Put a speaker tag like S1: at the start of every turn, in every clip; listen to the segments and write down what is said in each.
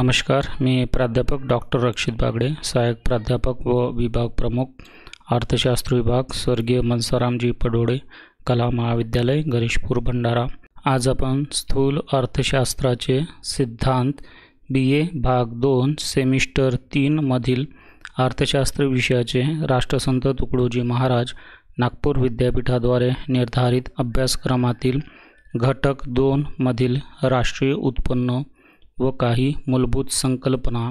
S1: नमस्कार, मी प्राध्यापक डॉक्टर रक्षित बागडे, सहाय्यक प्राध्यापक व विभाग प्रमुख, अर्थशास्त्र विभाग, स्वर्गीय मनसारामजी पडोळे, कला महाविद्यालय, गणेशपूर, भंडारा। आज आपण स्थूल अर्थशास्त्राचे सिद्धांत BA भाग 2 सेमिस्टर 3 मधील अर्थशास्त्र विषयाचे राष्ट्रसंत तुकडोजी महाराज नागपूर विद्यापीठाद्वारे निर्धारित अभ्यासक्रमातील घटक 2 मधील राष्ट्रीय उत्पन्न व काही मूलभूत संकल्पना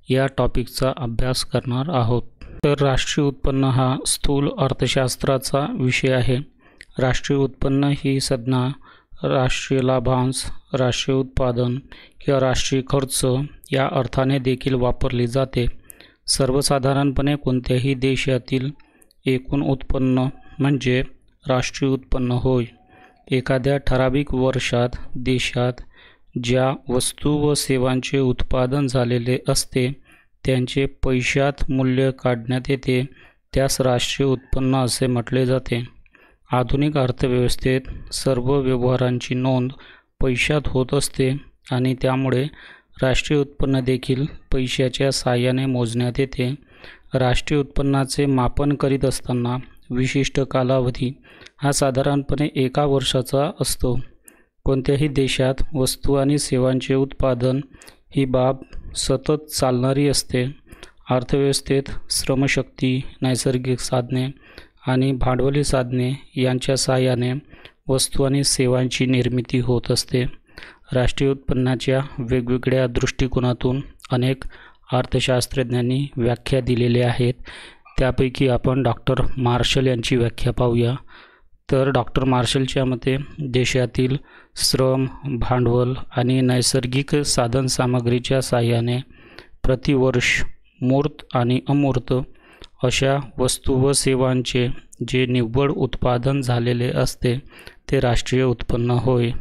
S1: या टॉपिकचा अभ्यास करणार आहोत। तर राष्ट्रीय उत्पन्न हा स्थूल अर्थशास्त्राचा विषय आहे। राष्ट्रीय उत्पन्न ही संज्ञा राष्ट्रीय लाभांश, राष्ट्रीय उत्पादन किंवा राष्ट्रीय खर्च या अर्थाने देखील वापरली जाते। सर्वसाधारणपणे कोणत्याही देशातील एकूण उत्पन्न म्हणजे राष्ट्रीय उत्पन्न होय। एखाद्या ठराविक वर्षात देशात ज्या वस्तू व सेवांचे उत्पादन झालेले असते त्यांचे पैशात मूल्य काढण्यात येते, त्यास राष्ट्रीय उत्पन्न असे म्हटले जाते। आधुनिक अर्थव्यवस्थेत सर्व व्यवहारांची नोंद पैशात होत असते आणि त्यामुळे राष्ट्रीय उत्पन्न देखील पैशाच्या साहाय्याने मोजण्यात येते। राष्ट्रीय उत्पन्नाचे मापन करीत असताना विशिष्ट कालावधी हा साधारणपणे 1 वर्षाचा असतो। कोणत्याही देशात वस्तू आणि सेवांचे उत्पादन ही बाब सतत चालणारी असते। अर्थव्यवस्थेत श्रमशक्ती, नैसर्गिक साधने आणि भांडवली साधने यांच्या साहाय्याने वस्तू आणि सेवांची निर्मिती होत असते। राष्ट्रीय उत्पन्नाच्या वेगवेगळ्या दृष्टिकोनातून अनेक अर्थशास्त्रज्ञांनी व्याख्या दिलेल्या आहेत। त्यापैकी आपण डॉक्टर मार्शल यांची व्याख्या पाहूया। तर डॉक्टर मार्शलच्या मते देशातील श्रम, भांडवल आणि नैसर्गिक साधनसामग्रीच्या साहाय्याने प्रतिवर्ष मूर्त आणि अमूर्त अशा वस्तू व सेवांचे जे निव्वळ उत्पादन झालेले असते ते राष्ट्रीय उत्पन्न होय।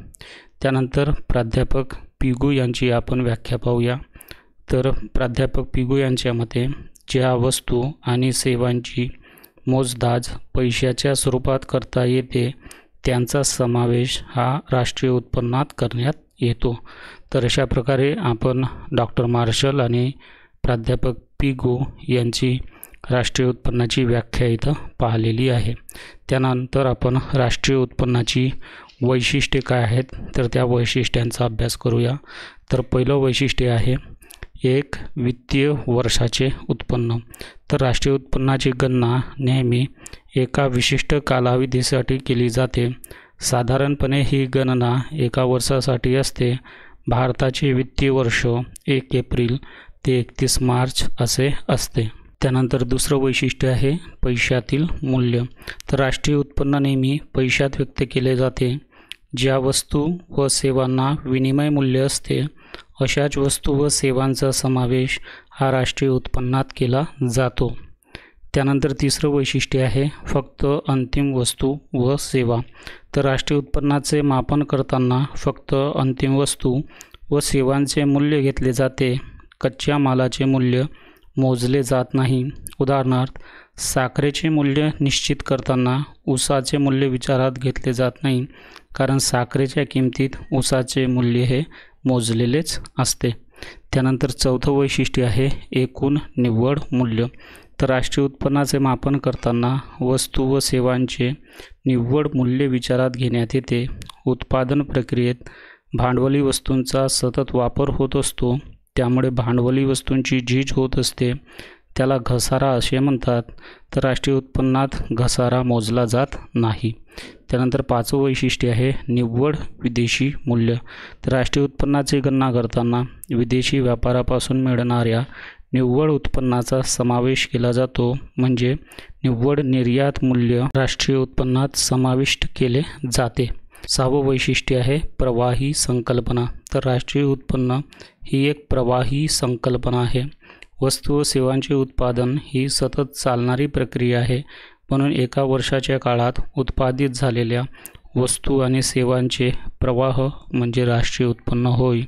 S1: त्यानंतर प्राध्यापक पिगू यांची आपण व्याख्या पाहूया। तर प्राध्यापक पिगू यांच्या मते ज्या वस्तू आणि सेवांची मोजदाद पैशाच्या स्वरूपात करता येते त्यांचा समावेश हा राष्ट्रीय उत्पन्नात करण्यात येतो। तर अशा प्रकारे आपण डॉक्टर मार्शल आणि प्राध्यापक पिगू यांची राष्ट्रीय उत्पन्नाची व्याख्या इथं पाहिलेली आहे। त्यानंतर आपण राष्ट्रीय उत्पन्नाची वैशिष्ट्ये काय आहेत तर त्या वैशिष्ट्यांचा अभ्यास करूया। तर पहिलं वैशिष्ट्य आहे एक वित्तीय वर्षाचे उत्पन्न। तर राष्ट्रीय उत्पन्नाची गणना नेहमी एका विशिष्ट कालावधीसाठी केली जाते। साधारणपणे ही गणना 1 वर्षासाठी असते। भारताचे वित्तीय वर्ष 1 एप्रिल ते 31 मार्च असे असते। त्यानंतर दुसरं वैशिष्ट्य आहे पैशातील मूल्य। तर राष्ट्रीय उत्पन्न नेहमी पैशात व्यक्त केले जाते। ज्या वस्तू व सेवांना विनिमय मूल्य असते अशाच वस्तू व सेवांचा समावेश हा राष्ट्रीय उत्पन्नात केला जातो। त्यानंतर तिसरं वैशिष्ट्य आहे फक्त अंतिम वस्तू व सेवा। तर राष्ट्रीय उत्पन्नाचे मापन करताना फक्त अंतिम वस्तू व सेवांचे मूल्य घेतले जाते, कच्च्या मालाचे मूल्य मोजले जात नाही। उदाहरणार्थ साखरेचे मूल्य निश्चित करताना ऊसाचे मूल्य विचारात घेतले जात नाही, कारण साखरेच्या किमतीत ऊसाचे मूल्य हे मोजलेलेच असते। त्यानंतर चौथं वैशिष्ट्य आहे एकूण निव्वळ मूल्य। तर राष्ट्रीय उत्पन्नाचे मापन करताना वस्तू व सेवांचे निव्वळ मूल्य विचारात घेण्यात येते। उत्पादन प्रक्रियेत भांडवली वस्तूंचा सतत वापर होत असतो, त्यामुळे भांडवली वस्तूंची झीज होत असते, त्याला घसारा असे म्हणतात। तर राष्ट्रीय उत्पन्नात घसारा मोजला जात नाही। त्यानंतर 5वं वैशिष्ट्य आहे निव्वळ विदेशी मूल्य। तर राष्ट्रीय उत्पन्नाची गणना करताना विदेशी व्यापारापासून मिळणाऱ्या निव्वळ उत्पन्नाचा समावेश केला जातो, म्हणजे निव्वळ निर्यात मूल्य राष्ट्रीय उत्पन्नात समाविष्ट केले जाते। 6वं वैशिष्ट्य आहे प्रवाही संकल्पना। तर राष्ट्रीय उत्पन्न ही एक प्रवाही संकल्पना आहे। वस्तू व सेवांचे उत्पादन ही सतत चालणारी प्रक्रिया आहे, म्हणून 1 वर्षाच्या काळात उत्पादित झालेल्या वस्तू आणि सेवांचे प्रवाह म्हणजे राष्ट्रीय उत्पन्न होय।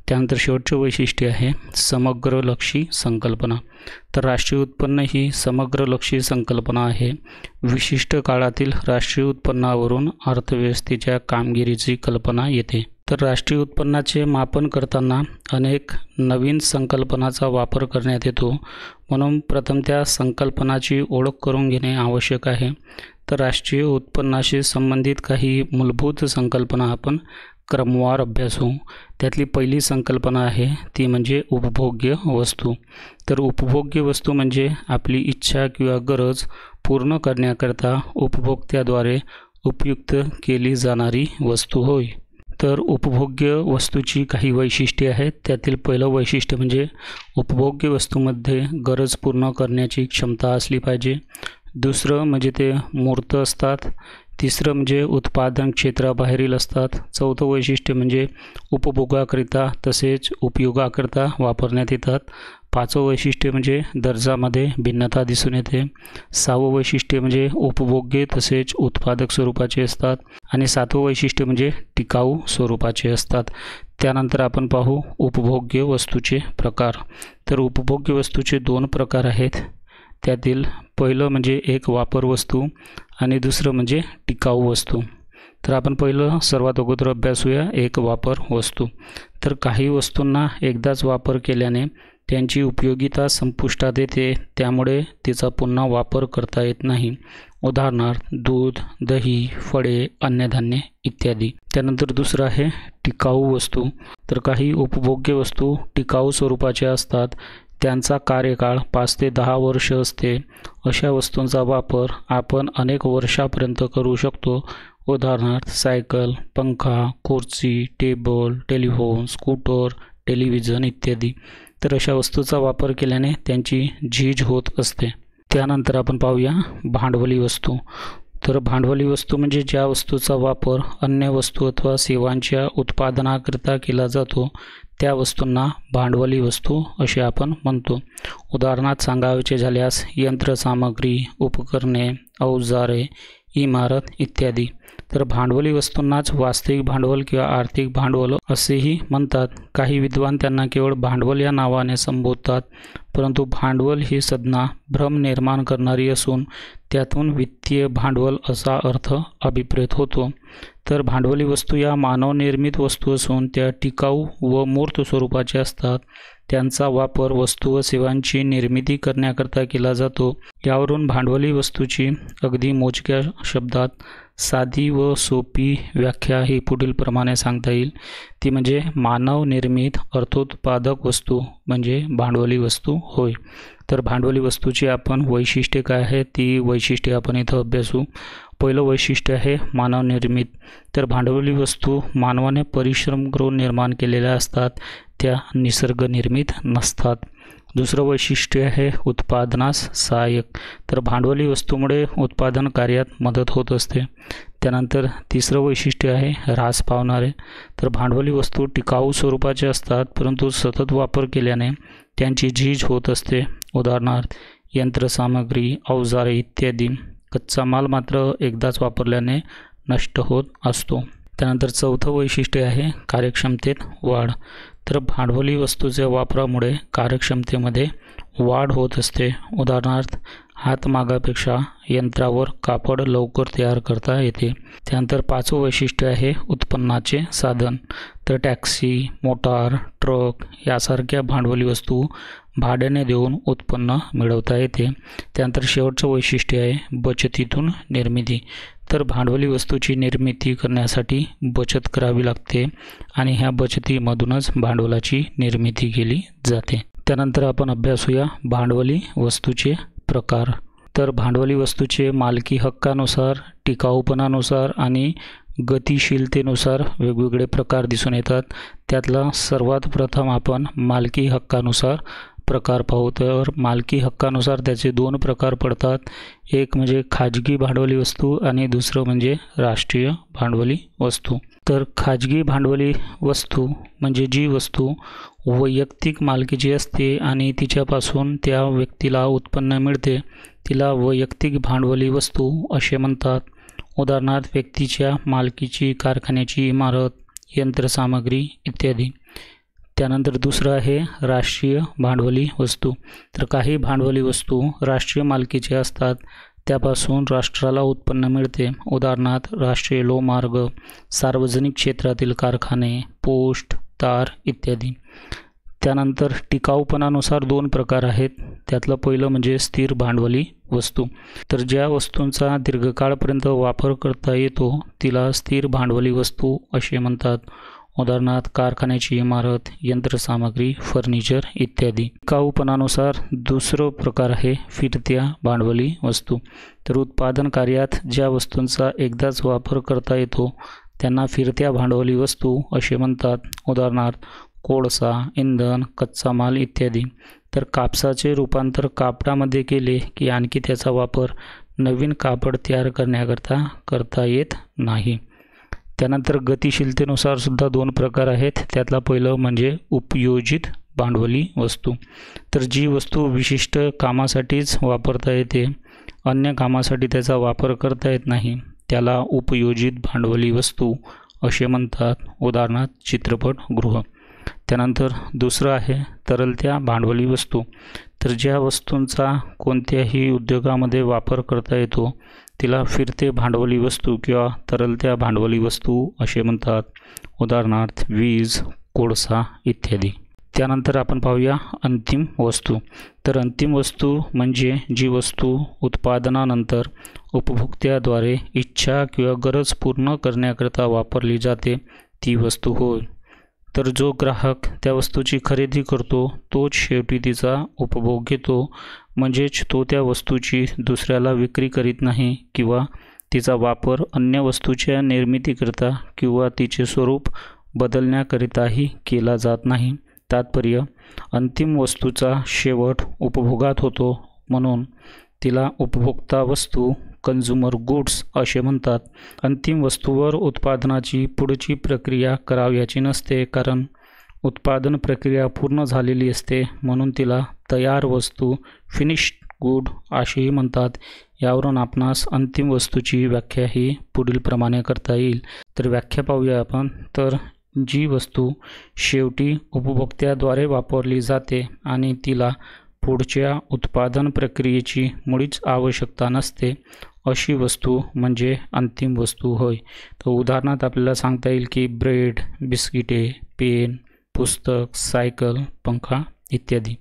S1: त्यानंतर शेवटचे वैशिष्ट्य आहे समग्रलक्षी संकल्पना। तर राष्ट्रीय उत्पन्न ही समग्रलक्षी संकल्पना आहे। विशिष्ट काळातील राष्ट्रीय उत्पन्नावरून अर्थव्यवस्थेच्या कामगिरीची कल्पना येते। तर राष्ट्रीय उत्पन्नाचे मापन करताना अनेक नवीन संकल्पनांचा वापर करण्यात येतो, म्हणून प्रथम त्या संकल्पनाची ओळख करून घेणे आवश्यक आहे. तर राष्ट्रीय उत्पन्नाशी संबंधित काही मूलभूत संकल्पना आपण क्रमवार अभ्यासू. त्यातली पहिली संकल्पना आहे ती म्हणजे उपभोग्य वस्तू. तर उपभोग्य वस्तू म्हणजे आपली इच्छा किंवा गरज पूर्ण करण्याकरता उपभोक्त्याद्वारे उपयुक्त केली जाणारी वस्तू होय. तर उपभोग्य वस्तूची काही वैशिष्ट्ये आहेत. त्यातील पहिलं वैशिष्ट्य म्हणजे उपभोग्य वस्तूमध्ये गरज पूर्ण करण्याची क्षमता असली पाहिजे. दुसरं म्हणजे ते मूर्त असतात. तिसरं म्हणजे उत्पादन क्षेत्राबाहेरील असतात. चौथं वैशिष्ट्य म्हणजे उपभोगाकरिता तसेच उपयोगाकरिता वापरण्यात येतात. पाचवं वैशिष्ट्य म्हणजे दर्जामध्ये भिन्नता दिसून येते. सहावं वैशिष्ट्य म्हणजे उपभोग्य तसेच उत्पादक स्वरूपाचे असतात. आणि सातवं वैशिष्ट्य म्हणजे टिकाऊ स्वरूपाचे असतात. त्यानंतर आपण पाहू उपभोग्य वस्तूचे प्रकार. तर उपभोग्य वस्तूचे दोन प्रकार आहेत. त्यातील पहिलं म्हणजे एक वापर वस्तू आणि दुसरं म्हणजे टिकाऊ वस्तू. तर आपण पहिलं सर्वात अगोदर अभ्यासूया एक वापर वस्तू. तर काही वस्तूंना एकदाच वापर केल्याने त्यांची उपयोगिता संपुष्टात येते, त्यामुळे तिचा पुन्हा वापर करता येत नाही. उदाहरणार्थ दूध, दही, फळे, अन्नधान्य इत्यादी. त्यानंतर दुसरं आहे टिकाऊ वस्तू. तर काही उपभोग्य वस्तू टिकाऊ स्वरूपाच्या असतात. त्यांचा कार्यकाळ 5 ते 10 वर्ष असते. अशा वस्तूंचा वापर आपण अनेक वर्षापर्यंत करू शकतो. उदाहरणार्थ सायकल, पंखा, खुर्ची, टेबल, टेलिफोन, स्कूटर, टेलिव्हिजन इत्यादी. तर अशा वस्तूचा वापर केल्याने त्यांची झीज होत असते. त्यानंतर आपण पाहूया भांडवली वस्तू. तर भांडवली वस्तू म्हणजे ज्या वस्तूचा वापर अन्य वस्तू अथवा सेवांच्या उत्पादनाकरिता केला जातो त्या वस्तूंना भांडवली वस्तू असे आपण म्हणतो. उदाहरणार्थ सांगायचे झाल्यास यंत्रसामग्री, उपकरणे, अवजारे, इमारत इत्यादी. तर भांडवली वस्तूंनाच वास्तविक भांडवल किंवा आर्थिक भांडवल असेही म्हणतात. काही विद्वान त्यांना केवळ भांडवल या नावाने संबोधतात, परंतु भांडवल ही संज्ञा भ्रम निर्माण करणारी असून त्यातून वित्तीय भांडवल असा अर्थ अभिप्रेत होतो. तर भांडवली वस्तू या मानवनिर्मित वस्तू असून त्या टिकाऊ व मूर्त स्वरूपाच्या असतात. त्यांचा वापर वस्तू व सेवांची निर्मिती करण्याकरता केला जातो. यावरून भांडवली वस्तूची अगदी मोजक्या शब्दात साधी व सोपी व्याख्या ही पुढील प्रमाणे सांगता येईल. ती म्हणजे मानव निर्मित अर्थोत्पादक वस्तू म्हणजे भांडवली वस्तू होय. तर भांडवली वस्तूची आपण वैशिष्ट्ये काय आहेत ती वैशिष्ट्ये आपण इथं अभ्यासू. पहिलं वैशिष्ट्य आहे मानव निर्मित. तर भांडवली वस्तू मानवाने परिश्रम करून निर्माण केलेल्या असतात, त्या निसर्ग निर्मित नसतात. दुसरं वैशिष्ट्य आहे उत्पादनास सहाय्यक. तर भांडवली वस्तूमुळे उत्पादन कार्यात मदत होत असते. त्यानंतर तिसरं वैशिष्ट्य आहे ऱ्हास पावणारे. तर भांडवली वस्तू टिकाऊ स्वरूपाचे असतात, परंतु सतत वापर केल्याने त्यांची झीज होत असते. उदाहरणार्थ यंत्रसामग्री, अवजारे इत्यादी. कच्चा माल मात्र एकदाच वापरल्याने नष्ट होत असतो. त्यानंतर चौथं वैशिष्ट्य आहे कार्यक्षमतेत वाढ. तर भांडवली वस्तूच्या वापरामुळे कार्यक्षमतेमध्ये वाढ होत असते. उदाहरणार्थ हातमागापेक्षा यंत्रावर कापड लवकर तयार करता येते. त्यानंतर पाचवं वैशिष्ट्य आहे उत्पन्नाचे साधन. तर टॅक्सी, मोटार, ट्रक यासारख्या भांडवली वस्तू भाड्याने देऊन उत्पन्न मिळवता येते. त्यानंतर शेवटचं वैशिष्ट्य आहे बचतीतून निर्मिती. तर भांडवली वस्तूची निर्मिती करण्यासाठी बचत करावी लागते आणि ह्या बचतीमधूनच भांडवलाची निर्मिती केली जाते. त्यानंतर आपण अभ्यासूया भांडवली वस्तूचे प्रकार. तर भांडवली वस्तूचे मालकी हक्कानुसार, टिकाऊपणानुसार आणि गतिशीलतेनुसार वेगवेगळे प्रकार दिसून येतात. त्यातला सर्वात प्रथम आपण मालकी हक्कानुसार प्रकार पाहू. तर मालकी हक्कानुसार त्याचे दोन प्रकार पडतात. एक म्हणजे खाजगी भांडवली वस्तू आणि दुसरं म्हणजे राष्ट्रीय भांडवली वस्तू. तर खाजगी भांडवली वस्तू म्हणजे जी वस्तू वैयक्तिक मालकीची असते आणि तिच्यापासून त्या व्यक्तीला उत्पन्न मिळते तिला वैयक्तिक भांडवली वस्तू असे म्हणतात. उदाहरणार्थ व्यक्तीच्या मालकीची कारखान्याची इमारत, यंत्रसामग्री इत्यादी. त्यानंतर दुसरं आहे राष्ट्रीय भांडवली वस्तू. तर काही भांडवली वस्तू राष्ट्रीय मालकीचे असतात. त्यापासून राष्ट्राला उत्पन्न मिळते. उदाहरणार्थ राष्ट्रीय लोहमार्ग, सार्वजनिक क्षेत्रातील कारखाने, पोस्ट, तार इत्यादी. त्यानंतर टिकाऊपणानुसार 2 प्रकार आहेत. त्यातलं पहिलं म्हणजे स्थिर भांडवली वस्तू. तर ज्या वस्तूंचा दीर्घकाळपर्यंत वापर करता येतो तिला स्थिर भांडवली वस्तू असे म्हणतात. उदाहरणार्थ कारखान्याची इमारत, यंत्रसामग्री, फर्निचर इत्यादी. टिकाऊपणानुसार दुसरं प्रकार आहे फिरत्या भांडवली वस्तू. तर उत्पादन कार्यात ज्या वस्तूंचा एकदाच वापर करता येतो त्यांना फिरत्या भांडवली वस्तू असे म्हणतात. उदाहरणार्थ कोळसा, इंधन, कच्चा माल इत्यादी. तर कापसाचे रूपांतर कापडामध्ये केले की आणखी त्याचा वापर नवीन कापड तयार करण्याकरता करता येत नाही. त्यानंतर गतिशीलतेनुसार सुद्धा 2 प्रकार आहेत. त्यातला पहिलं म्हणजे उपयोजित भांडवली वस्तू. तर जी वस्तू विशिष्ट कामासाठीच वापरता येते, अन्य कामासाठी त्याचा वापर करता येत नाही, त्याला उपयोजित भांडवली वस्तू असे म्हणतात. उदाहरणार्थ चित्रपटगृह. त्यानंतर दुसरं आहे तरलत्या भांडवली वस्तू. तर ज्या वस्तूंचा कोणत्याही उद्योगामध्ये वापर करता येतो तिला फिरते भांडवली वस्तू किंवा तरलत्या भांडवली वस्तू असे म्हणतात. उदाहरणार्थ वीज, कोळसा इत्यादी. त्यानंतर आपण पाहूया अंतिम वस्तू. तर अंतिम वस्तू म्हणजे जी वस्तू उत्पादनानंतर उपभोक्त्याद्वारे इच्छा किंवा गरज पूर्ण करण्याकरता वापरली जाते ती वस्तू होय. तर जो ग्राहक त्या वस्तूची खरेदी करतो तोच शेवटी तिचा उपभोग घेतो. म्हणजेच तो त्या वस्तूची दुसऱ्याला विक्री करीत नाही किंवा तिचा वापर अन्य वस्तूच्या निर्मितीकरता किंवा तिचे स्वरूप बदलण्याकरिताही केला जात नाही. तात्पर्य अंतिम वस्तूचा शेवट उपभोगात होतो म्हणून तिला उपभोक्ता वस्तू कन्झ्युमर गुड्स असे म्हणतात. अंतिम वस्तूवर उत्पादनाची पुढची प्रक्रिया करावयाची नसते कारण उत्पादन प्रक्रिया पूर्ण झालेली असते म्हणून तिला तयार वस्तू फिनिश्ड गुड असेही म्हणतात. यावरून आपणास अंतिम वस्तूची व्याख्या ही पुढील प्रमाणे करता येईल. तर व्याख्या पाहूया आपण. तर जी वस्तू शेवटी उपभोक्त्याद्वारे वापरली जाते आणि तिला पुढच्या उत्पादन प्रक्रियेची मुळीच आवश्यकता नसते अशी वस्तू म्हणजे अंतिम वस्तू होय. तर उदाहरणार्थ आपल्याला सांगता येईल की ब्रेड, बिस्किटे, पेन, पुस्तक, सायकल, पंखा इत्यादी.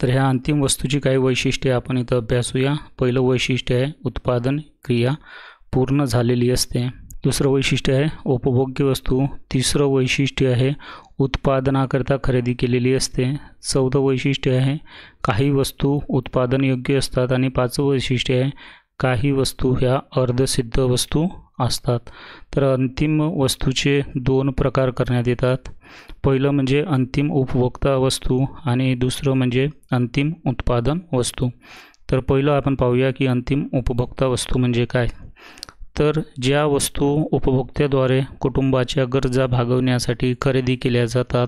S1: तर ह्या अंतिम वस्तूची काही वैशिष्ट्ये आपण इथं अभ्यासूया. पहिलं वैशिष्ट्य आहे उत्पादन क्रिया पूर्ण झालेली असते. दुसरं वैशिष्ट्य आहे उपभोग्य वस्तू. तिसरं वैशिष्ट्य आहे उत्पादनाकरता खरेदी केलेली असते. चौथं वैशिष्ट्य आहे काही वस्तू उत्पादन योग्य असतात. आणि 5वं वैशिष्ट्य आहे काही वस्तू ह्या अर्धसिद्ध वस्तू असतात. तर अंतिम वस्तूचे 2 प्रकार करण्यात येतात. पहिलं म्हणजे अंतिम उपभोक्ता वस्तू आणि दुसरं म्हणजे अंतिम उत्पादन वस्तू. तर पहिलं आपण पाहूया की अंतिम उपभोक्ता वस्तू म्हणजे काय. तर ज्या वस्तू उपभोक्त्याद्वारे कुटुंबाच्या गरजा भागवण्यासाठी खरेदी केल्या जातात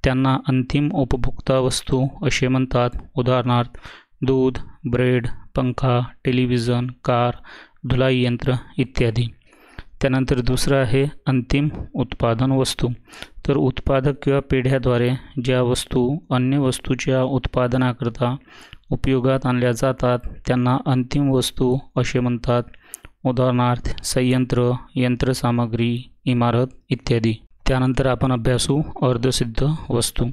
S1: त्यांना अंतिम उपभोक्ता वस्तू असे म्हणतात. उदाहरणार्थ दूध, ब्रेड, पंखा, टेलिव्हिजन, कार, धुलाई यंत्र इत्यादी. त्यानंतर दुसरं आहे अंतिम उत्पादन वस्तू. तर उत्पादक किंवा पेढ्याद्वारे ज्या वस्तू अन्य वस्तूच्या उत्पादनाकरता उपयोगात आणल्या जातात त्यांना अंतिम वस्तू असे म्हणतात. उदाहरणार्थ संयंत्र, यंत्रसामग्री, इमारत इत्यादी. त्यानंतर आपण अभ्यासू अर्धसिद्ध वस्तू.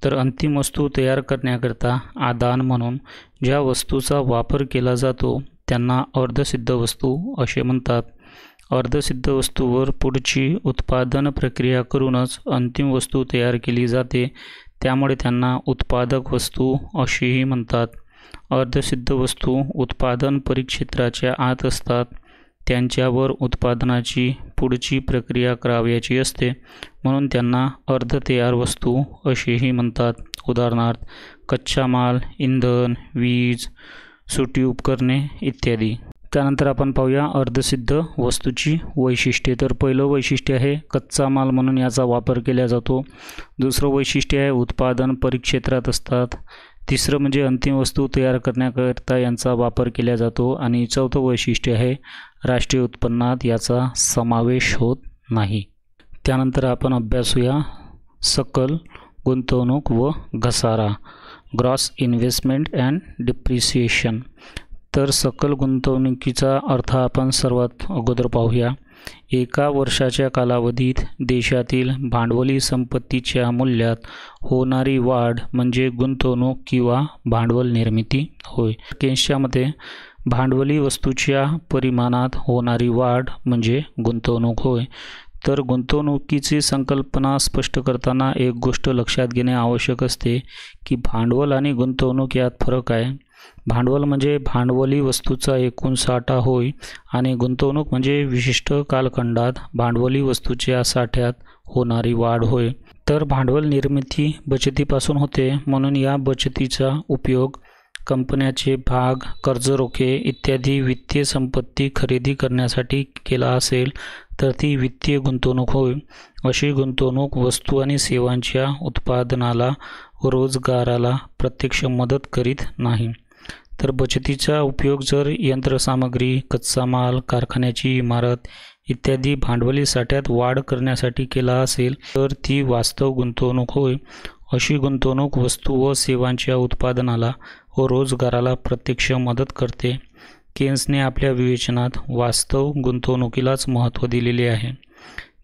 S1: तर अंतिम वस्तू तयार करण्याकरता आदान म्हणून ज्या वस्तूचा वापर केला जातो त्यांना अर्धसिद्ध वस्तू असे म्हणतात. अर्धसिद्ध वस्तूवर पुढची उत्पादन प्रक्रिया करूनच अंतिम वस्तू तयार केली जाते त्यामुळे त्यांना उत्पादक वस्तू असेही म्हणतात. अर्धसिद्ध वस्तू उत्पादन परिक्षेत्राच्या आत असतात. त्यांच्यावर उत्पादनाची पुढची प्रक्रिया करावयाची असते म्हणून त्यांना अर्धतयार वस्तू असेही म्हणतात. उदाहरणार्थ कच्चा माल, इंधन, वीज, सुटी उपकरणे इत्यादी. त्यानंतर आपण पाहूया अर्धसिद्ध वस्तूची वैशिष्ट्ये. तर पहिलं वैशिष्ट्य आहे कच्चा माल म्हणून याचा वापर केला जातो. दुसरं वैशिष्ट्य आहे उत्पादन परिक्षेत्रात असतात. तिसरं म्हणजे अंतिम वस्तू तयार करण्याकरता यांचा वापर केला जातो. आणि चौथं वैशिष्ट्य आहे राष्ट्रीय उत्पन्नात याचा समावेश होत नाही. त्यानंतर आपण अभ्यासूया सकल गुंतवणूक व घसारा, ग्रॉस इन्व्हेस्टमेंट अँड डिप्रिसिएशन. तर सकल गुंतवणुकीचा अर्थ आपण सर्वात अगोदर पाहूया. एका वर्षाच्या कालावधीत देशातील भांडवली संपत्तीच्या मूल्यात होणारी वाढ म्हणजे गुंतवणूक किंवा भांडवल निर्मिती होय. केन्सच्या मते भांडवली वस्तूच्या परिमाणात होणारी वाढ म्हणजे गुंतवणूक होय. तर गुंतवणुकीची संकल्पना स्पष्ट करताना एक गोष्ट लक्षात घेणे आवश्यक असते की भांडवल आणि गुंतवणूक यात फरक आहे. भांडवल म्हणजे भांडवली वस्तूचा एकूण साठा होय आणि गुंतवणूक म्हणजे विशिष्ट कालखंडात भांडवली वस्तूच्या साठ्यात होणारी वाढ होय. तर भांडवल निर्मिती बचतीपासून होते, म्हणून या बचतीचा उपयोग कंपन्याचे भाग, कर्जरोखे इत्यादी वित्तीय संपत्ती खरेदी करण्यासाठी केला असेल तर ती वित्तीय गुंतवणूक होय. अशी गुंतवणूक वस्तू आणि सेवांच्या उत्पादनाला व रोजगाराला प्रत्यक्ष मदत करीत नाही. तर बचतीचा उपयोग जर यंत्रसामग्री, कच्चा माल, कारखान्याची इमारत इत्यादी भांडवली साठ्यात वाढ करण्यासाठी केला असेल तर ती वास्तव गुंतवणूक होय. अशी गुंतवणूक वस्तू व सेवांच्या उत्पादनाला व रोजगाराला प्रत्यक्ष मदत करते. केन्सने आपल्या विवेचनात वास्तव गुंतवणुकीलाच महत्त्व दिलेले आहे.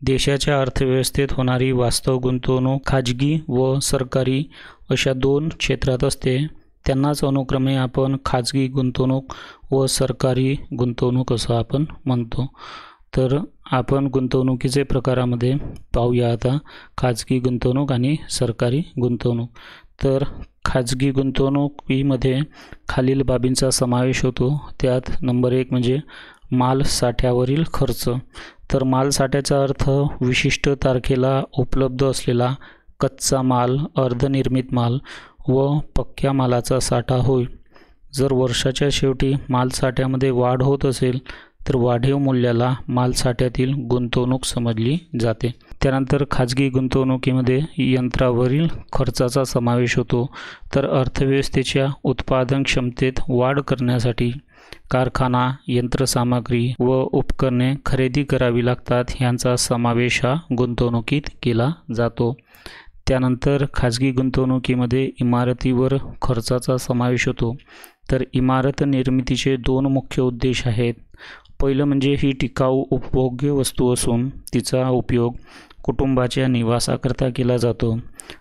S1: देशाच्या अर्थव्यवस्थेत होणारी वास्तव गुंतवणूक खाजगी व सरकारी अशा दोन क्षेत्रात असते. त्यांनाच अनुक्रमे आपण खाजगी गुंतवणूक व सरकारी गुंतवणूक असं आपण म्हणतो. तर आपण गुंतवणुकीचे प्रकारामध्ये पाहूया आता खाजगी गुंतवणूक आणि सरकारी गुंतवणूक. तर खाजगी गुंतवणुकीमध्ये खालील बाबींचा समावेश होतो. त्यात नंबर 1 म्हणजे माल साठ्यावरील खर्च. तर माल साठ्याचा अर्थ विशिष्ट तारखेला उपलब्ध असलेला कच्चा माल, अर्धनिर्मित माल व पक्क्या मालाचा साठा होय. जर वर्षाच्या शेवटी माल साठ्यामध्ये वाढ होत असेल तर वाढीव मूल्याला माल साठ्यातील गुंतवणूक समजली जाते. त्यानंतर खाजगी गुंतवणुकीमध्ये यंत्रावरील खर्चाचा समावेश होतो. तर अर्थव्यवस्थेच्या उत्पादन क्षमतेत वाढ करण्यासाठी कारखाना, यंत्रसामग्री व उपकरणे खरेदी करावी लागतात. ह्यांचा समावेश हा गुंतवणुकीत केला जातो. त्यानंतर खाजगी गुंतवणुकीमध्ये इमारतीवर खर्चाचा समावेश होतो. तर इमारत निर्मितीचे 2 मुख्य उद्देश आहेत. पहिलं म्हणजे ही टिकाऊ उपभोग्य वस्तू असून तिचा उपयोग कुटुंबाच्या निवासाकरता केला जातो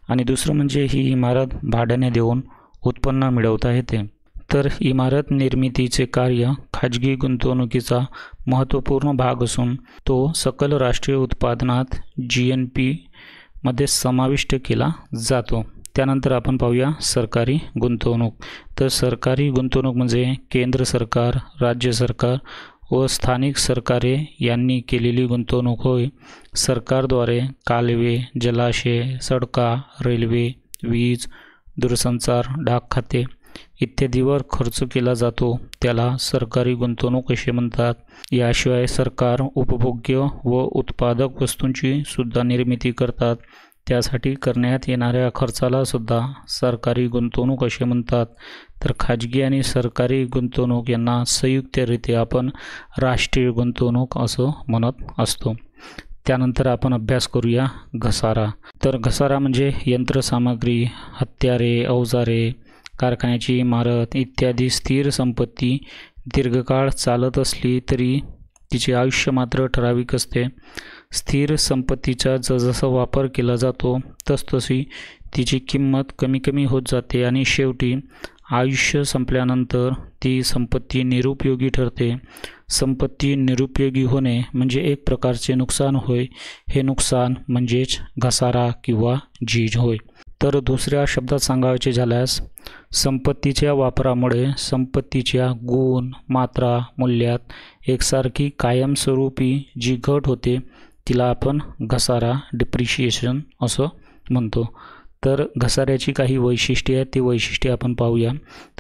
S1: आणि दुसरं म्हणजे ही इमारत भाड्याने देऊन उत्पन्न मिळवता येते. तर इमारत निर्मितीचे कार्य खाजगी गुंतवणुकीचा महत्त्वपूर्ण भाग असून तो सकल राष्ट्रीय उत्पादनात GNP मध्ये समाविष्ट केला जातो. त्यानंतर आपण पाहूया सरकारी गुंतवणूक. तर सरकारी गुंतवणूक म्हणजे केंद्र सरकार, राज्य सरकार व स्थानिक सरकारे यांनी केलेली गुंतवणूक होय. सरकारद्वारे कालवे, जलाशय, सडका, रेल्वे, वीज, दूरसंचार, डाक खाते इत्यादीवर खर्च केला जातो, त्याला सरकारी गुंतवणूक असे म्हणतात. याशिवाय सरकार उपभोग्य व उत्पादक वस्तूंची सुद्धा निर्मिती करतात. त्यासाठी करण्यात येणाऱ्या खर्चाला सुद्धा सरकारी गुंतवणूक असे म्हणतात. तर खाजगी आणि सरकारी गुंतवणूक यांना संयुक्तरित्या आपण राष्ट्रीय गुंतवणूक असं म्हणत असतो. त्यानंतर आपण अभ्यास करूया घसारा. तर घसारा म्हणजे यंत्रसामग्री, हत्यारे, अवजारे, कारखान्याची इमारत इत्यादी स्थिर संपत्ती दीर्घकाळ चालत असली तरी तिचे आयुष्य मात्र ठराविक असते. स्थिर संपत्तीचा जसजसा वापर केला जातो तसतशी तिची किंमत कमी कमी होत जाते आणि शेवटी आयुष्य संपल्यानंतर ती संपत्ती निरुपयोगी ठरते. संपत्ती निरुपयोगी होणे म्हणजे एक प्रकारचे नुकसान होय. हे नुकसान म्हणजेच घसारा किंवा झीज होय. तर दुसऱ्या शब्दात सांगायचे झाल्यास संपत्तीच्या वापरामुळे संपत्तीच्या गुण, मात्रा, मूल्यात एकसारखी कायमस्वरूपी जी घट होते तिला आपण घसारा, डिप्रिशिएशन असं म्हणतो. तर घसाऱ्याची काही वैशिष्ट्ये आहेत, ती वैशिष्ट्ये आपण पाहूया.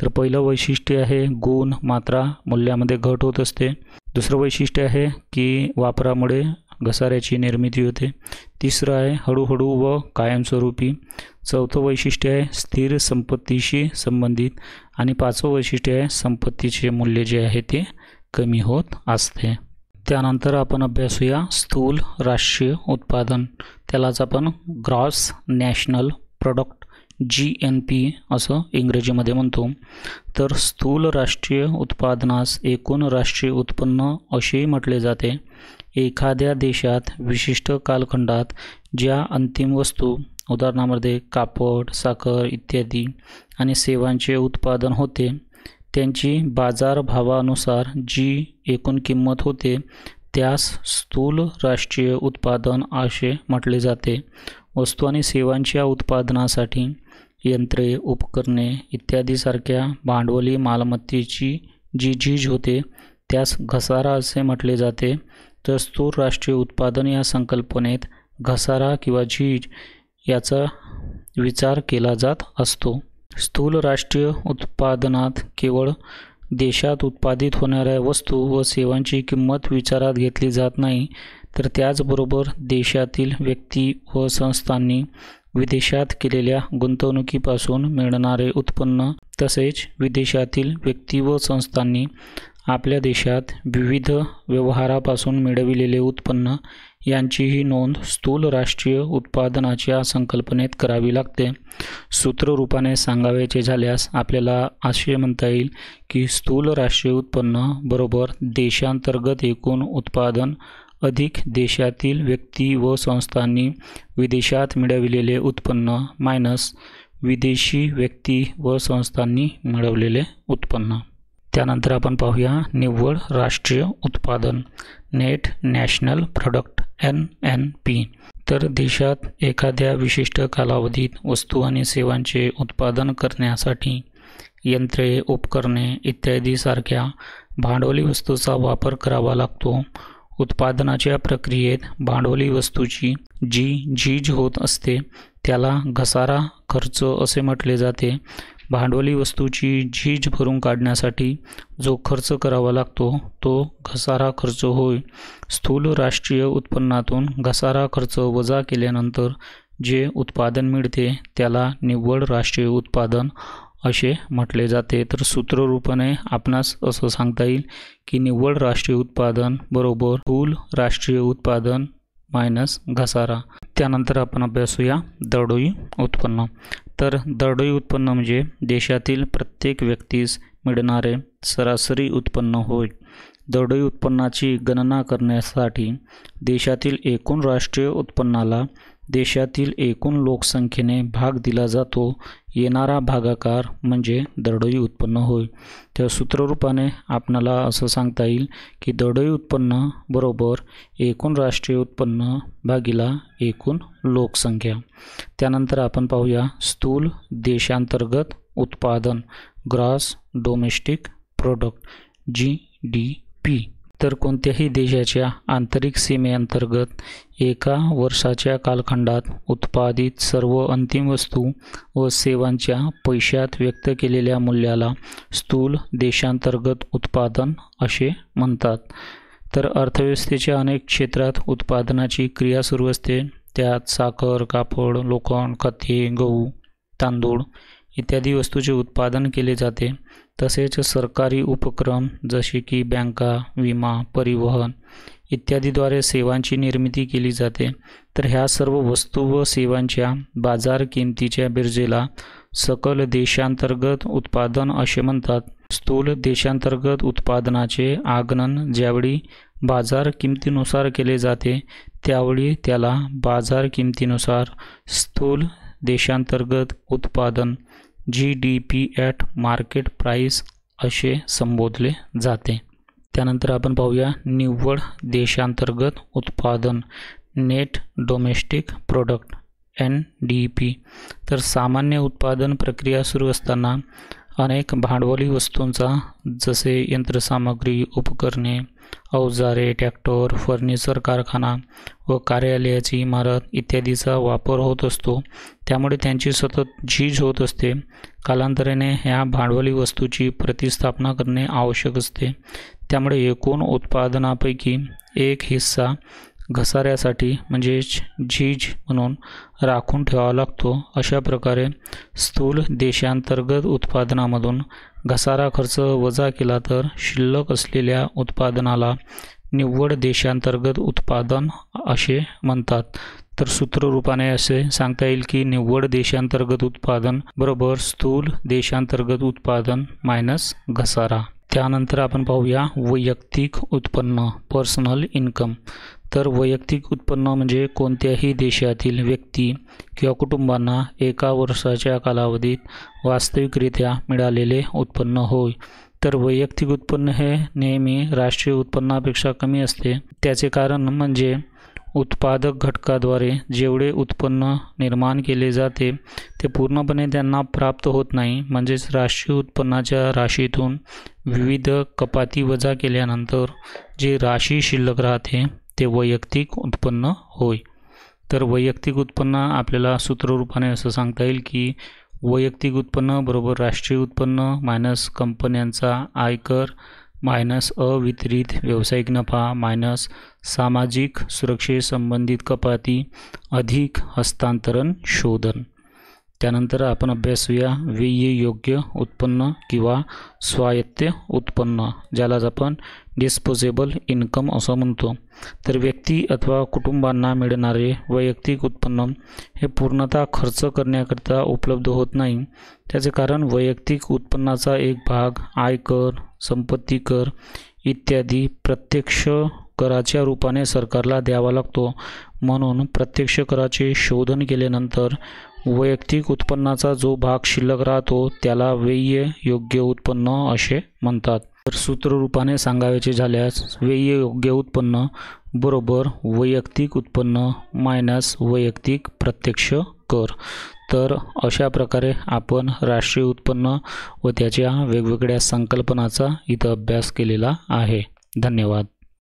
S1: तर पहिलं वैशिष्ट्य आहे गुण, मात्रा, मूल्यामध्ये घट होत असते. दुसरं वैशिष्ट्य आहे की वापरामुळे घसाऱ्याची निर्मिती होते. तिसरं आहे हळूहळू व कायमस्वरूपी. चौथं वैशिष्ट्य आहे स्थिर संपत्तीशी संबंधित आणि पाचवं वैशिष्ट्य आहे संपत्तीचे मूल्य जे आहे ते कमी होत असते. त्यानंतर आपण अभ्यासूया स्थूल राष्ट्रीय उत्पादन. त्यालाच आपण ग्रॉस नॅशनल प्रोडक्ट GNP असं इंग्रजीमध्ये म्हणतो. तर स्थूल राष्ट्रीय उत्पादनास एकूण राष्ट्रीय उत्पन्न असेही म्हटले जाते. एखाद्या देशात विशिष्ट कालखंडात ज्या अंतिम वस्तू उदाहरणामध्ये कापड, साखर इत्यादी आणि सेवांचे उत्पादन होते त्यांची बाजारभावानुसार जी एकूण किंमत होते त्यास स्थूल राष्ट्रीय उत्पादन असे म्हटले जाते. वस्तू आणि सेवांच्या उत्पादनासाठी यंत्रे, उपकरणे इत्यादीसारख्या भांडवली मालमत्तेची जी झीज होते त्यास घसारा असे म्हटले जाते. तर स्थूल राष्ट्रीय उत्पादन या संकल्पनेत घसारा किंवा झीज याचा विचार केला जात असतो. स्थूल राष्ट्रीय उत्पादनात केवळ देशात उत्पादित होणाऱ्या वस्तू व सेवांची किंमत विचारात घेतली जात नाही, तर त्याचबरोबर देशातील व्यक्ती व संस्थांनी विदेशात केलेल्या गुंतवणुकीपासून मिळणारे उत्पन्न तसेच विदेशातील व्यक्ती व संस्थांनी आपल्या देशात विविध व्यवहारापासून मिळविलेले उत्पन्न यांचीही नोंद स्थूल राष्ट्रीय उत्पादनाच्या संकल्पनेत करावी लागते. सूत्ररूपाने सांगायचे झाल्यास आपल्याला असे म्हणता येईल की स्थूल राष्ट्रीय उत्पन्न बरोबर देशांतर्गत एकूण उत्पादन अधिक देशातील व्यक्ती व संस्थांनी विदेशात मिळविलेले उत्पन्न मायनस विदेशी व्यक्ती व संस्थांनी मिळवलेले उत्पन्न. त्यानंतर आपण पाहूया निव्वळ राष्ट्रीय उत्पादन नेट नॅशनल प्रोडक्ट NNP. तर देशात एखाद्या विशिष्ट कालावधीत वस्तू आणि सेवांचे उत्पादन करण्यासाठी यंत्रे, उपकरणे इत्यादी सारख्या भांडवली वस्तूचा वापर करावा लागतो. उत्पादनाच्या प्रक्रियेत भांडवली वस्तूची जी झीज होत असते त्याला घसारा खर्च असे म्हटले जाते. भांडवली वस्तूची झीज भरून काढण्यासाठी जो खर्च करावा लागतो तो घसारा खर्च होय. स्थूल राष्ट्रीय उत्पन्नातून घसारा खर्च वजा केल्यानंतर जे उत्पादन मिळते त्याला निव्वळ राष्ट्रीय उत्पादन असे म्हटले जाते. तर सूत्ररूपाने आपणास असं सांगता येईल की निव्वळ राष्ट्रीय उत्पादन बरोबर स्थूल राष्ट्रीय उत्पादन मायनस घसारा. त्यानंतर आपण अभ्यासूया दरडोई उत्पन्न. तर दरडोई उत्पन्न म्हणजे देशातील प्रत्येक व्यक्तीस मिळणारे सरासरी उत्पन्न होय. दरडोई उत्पन्नाची गणना करण्यासाठी देशातील एकूण राष्ट्रीय उत्पन्नाला देशातील एकूण लोकसंख्येने भाग दिला जातो. येणारा भागाकार म्हणजे दरडोई उत्पन्न होय. त्या सूत्ररूपाने आपणाला असं सांगता येईल की दरडोई उत्पन्न बरोबर एकूण राष्ट्रीय उत्पन्न भागिला एकूण लोकसंख्या. त्यानंतर आपण पाहूया स्थूल देशांतर्गत उत्पादन ग्रॉस डोमेस्टिक प्रोडक्ट GDP. तर कोणत्याही देशाच्या आंतरिक सीमेअंतर्गत एका वर्षाच्या कालखंडात उत्पादित सर्व अंतिम वस्तू व सेवांच्या पैशात व्यक्त केलेल्या मूल्याला स्थूल देशांतर्गत उत्पादन असे म्हणतात. तर अर्थव्यवस्थेच्या अनेक क्षेत्रात उत्पादनाची क्रिया सुरू असते. त्यात साखर, कापड, लोखंड, खते, गहू, तांदूळ इत्यादी वस्तूचे उत्पादन केले जाते. तसेच सरकारी उपक्रम जसे की बँका, विमा, परिवहन इत्यादीद्वारे सेवांची निर्मिती केली जाते. तर ह्या सर्व वस्तू व सेवांच्या बाजार किमतीच्या बेरजेला सकल देशांतर्गत उत्पादन असे म्हणतात. स्थूल देशांतर्गत उत्पादनाचे आगणन ज्यावेळी बाजार किमतीनुसार केले जाते त्यावेळी त्याला बाजार किमतीनुसार स्थूल देशांतर्गत उत्पादन GDP ॲट मार्केट प्राईस असे संबोधले जाते. त्यानंतर आपण पाहूया निव्वळ देशांतर्गत उत्पादन नेट डोमेस्टिक प्रोडक्ट NDP. तर सामान्य उत्पादन प्रक्रिया सुरू असताना अनेक भांडवली वस्तूंचा जसे यंत्रसामग्री, उपकरणे, अवजारे, ट्रॅक्टर, फर्निचर कारखाना व कार्यालयाची इमारत इत्यादीचा वापर होत असतो. त्यामुळे त्यांची सतत झीज होत असते. कालांतराने ह्या भांडवली वस्तूची प्रतिस्थापना करणे आवश्यक असते. त्यामुळे एकूण उत्पादनापैकी एक हिस्सा घसाऱ्यासाठी म्हणजेच झीज म्हणून राखून ठेवावा लागतो. अशा प्रकारे स्थूल देशांतर्गत उत्पादनामधून घसारा खर्च वजा केला तर शिल्लक असलेल्या उत्पादनाला निव्वळ देशांतर्गत उत्पादन असे म्हणतात. तर सूत्ररूपाने असे सांगता येईल की निव्वळ देशांतर्गत उत्पादन बरोबर स्थूल देशांतर्गत उत्पादन मायनस घसारा. त्यानंतर आपण पाहूया वैयक्तिक उत्पन्न पर्सनल इन्कम. तर वैयक्तिक उत्पन्न म्हणजे कोणत्याही देशातील व्यक्ती किंवा कुटुंबांना एका वर्षाच्या कालावधीत वास्तविकरित्या मिळालेले उत्पन्न होय. तर वैयक्तिक उत्पन्न हे नेहमी राष्ट्रीय उत्पन्नापेक्षा कमी असते. त्याचे कारण म्हणजे उत्पादक घटकाद्वारे जेवढे उत्पन्न निर्माण केले जाते ते पूर्णपणे त्यांना प्राप्त होत नाही. म्हणजेच राष्ट्रीय उत्पन्नाच्या राशीतून विविध कपाती वजा केल्यानंतर जे राशी शिल्लक राहते ते वैयक्तिक उत्पन्न होय. तर वैयक्तिक उत्पन्न आपल्याला सूत्ररूपाने असं सांगता येईल की वैयक्तिक उत्पन्न बरोबर राष्ट्रीय उत्पन्न मायनस कंपन्यांचा आयकर मायनस अवितरित व्यावसायिक नफा मायनस सामाजिक सुरक्षेसंबंधित कपाती अधिक हस्तांतरण शोधन. त्यानंतर आपण अभ्यासूया व्यययोग्य उत्पन्न किंवा स्वायत्त उत्पन्न, ज्यालाच आपण डिस्पोजेबल इन्कम असं म्हणतो. तर व्यक्ती अथवा कुटुंबांना मिळणारे वैयक्तिक उत्पन्न हे पूर्णतः खर्च करण्याकरिता उपलब्ध होत नाही. त्याचे कारण वैयक्तिक उत्पन्नाचा एक भाग आयकर, संपत्ती कर इत्यादी प्रत्यक्ष कराच्या रूपाने सरकारला द्यावा लागतो. म्हणून प्रत्यक्ष कराचे शोधन केल्यानंतर वैयक्तिक उत्पन्नाचा जो भाग शिल्लक राहतो त्याला व्यययोग्य उत्पन्न असे म्हणतात. तर सूत्ररूपाने सांगायचे झाल्यास व्यययोग्य उत्पन्न बरोबर वैयक्तिक उत्पन्न मायनस वैयक्तिक प्रत्यक्ष कर. तर अशा प्रकारे आपण राष्ट्रीय उत्पन्न व त्याच्या वेगवेगळ्या संकल्पनाचा इथं अभ्यास केलेला आहे. धन्यवाद.